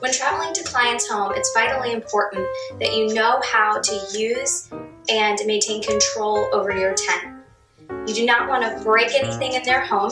When traveling to clients' home, it's vitally important that you know how to use and maintain control over your tent. You do not want to break anything in their home,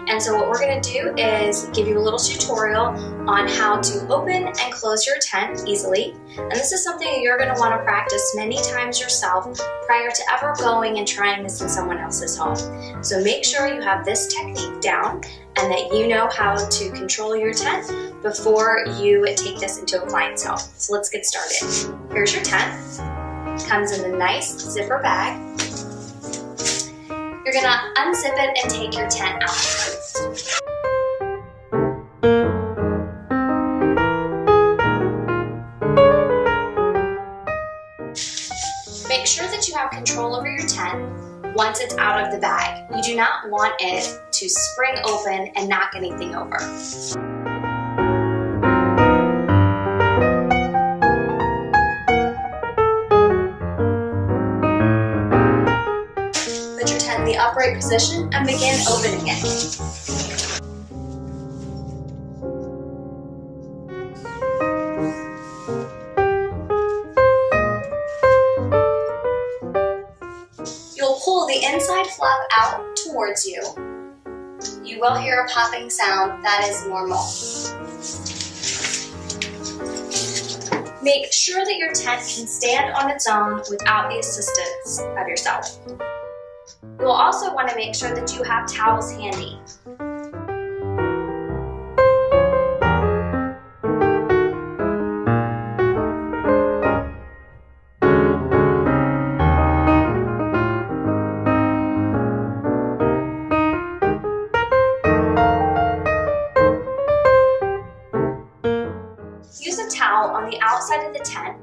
and so what we're going to do is give you a little tutorial on how to open and close your tent easily. And this is something that you're going to want to practice many times yourself prior to ever going and trying this in someone else's home. So make sure you have this technique down and that you know how to control your tent before you take this into a client's home. So let's get started. Here's your tent. Comes in a nice zipper bag. You're gonna unzip it and take your tent out. Make sure that you have control over your tent once it's out of the bag. You do not want it to spring open and knock anything over. The upright position and begin opening it. You'll pull the inside flap out towards you. You will hear a popping sound. That is normal. Make sure that your tent can stand on its own without the assistance of yourself. You will also want to make sure that you have towels handy. Use a towel on the outside of the tent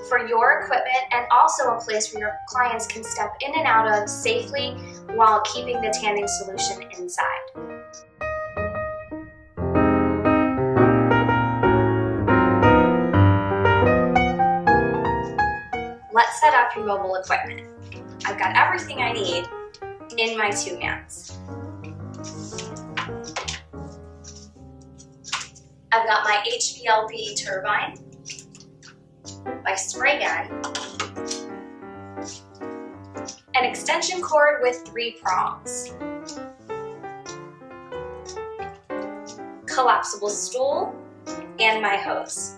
for your equipment and also a place where your clients can step in and out of safely while keeping the tanning solution inside. Let's set up your mobile equipment. I've got everything I need in my 2-mans. I've got my HVLP turbine, my spray gun, an extension cord with 3 prongs, collapsible stool, and my hose.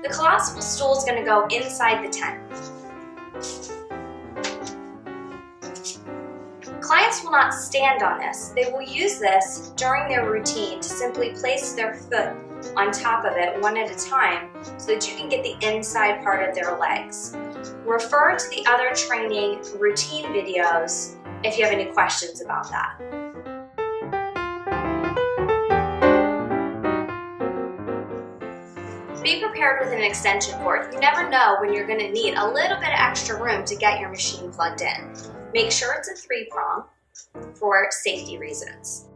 The collapsible stool is going to go inside the tent. Clients will not stand on this. They will use this during their routine to simply place their foot on top of it one at a time so that you can get the inside part of their legs. Refer to the other training routine videos if you have any questions about that. Be prepared with an extension cord. You never know when you're going to need a little bit of extra room to get your machine plugged in. Make sure it's a 3-prong for safety reasons.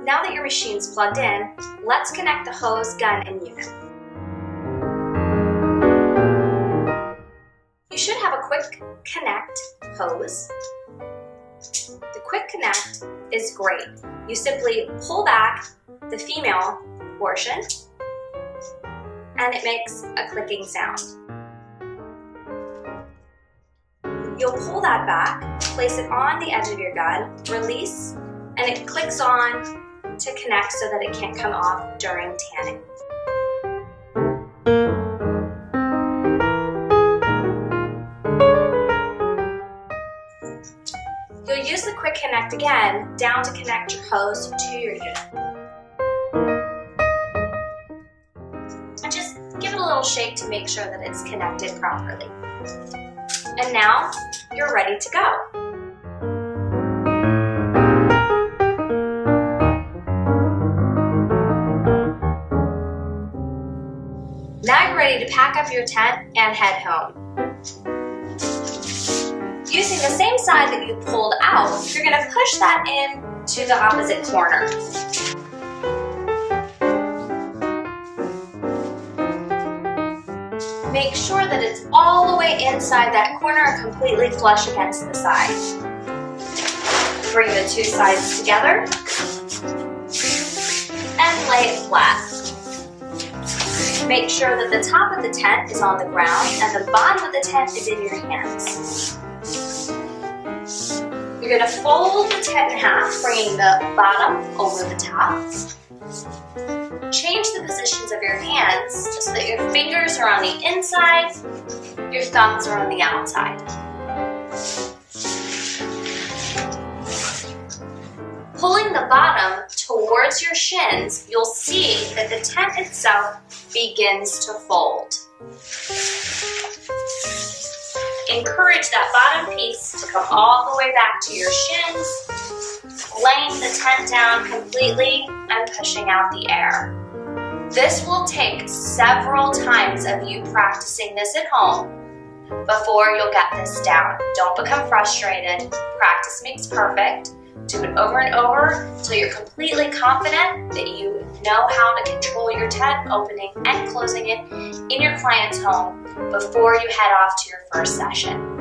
Now that your machine's plugged in, let's connect the hose, gun, and unit. You should have a quick connect hose. The quick connect is great. You simply pull back the female portion and it makes a clicking sound. You'll pull that back, place it on the edge of your gun, release, and it clicks on to connect so that it can't come off during tanning. You'll use the quick connect again down to connect your hose to your unit. And just give it a little shake to make sure that it's connected properly. And now you're ready to go. Now you're ready to pack up your tent and head home. Using the same side that you pulled out, you're going to push that in to the opposite corner. Make sure that it's all the way inside that corner and completely flush against the side. Bring the two sides together and lay it flat. Make sure that the top of the tent is on the ground and the bottom of the tent is in your hands. You're going to fold the tent in half, bringing the bottom over the top. Change the positions of your hands so that your fingers are on the inside, your thumbs are on the outside. Pulling the bottom towards your shins, you'll see that the tent itself begins to fold. Encourage that bottom piece to come all the way back to your shins, laying the tent down completely and pushing out the air. This will take several times of you practicing this at home before you'll get this down. Don't become frustrated. Practice makes perfect. Do it over and over until you're completely confident that you know how to control your tent, opening and closing it in your client's home before you head off to your first session.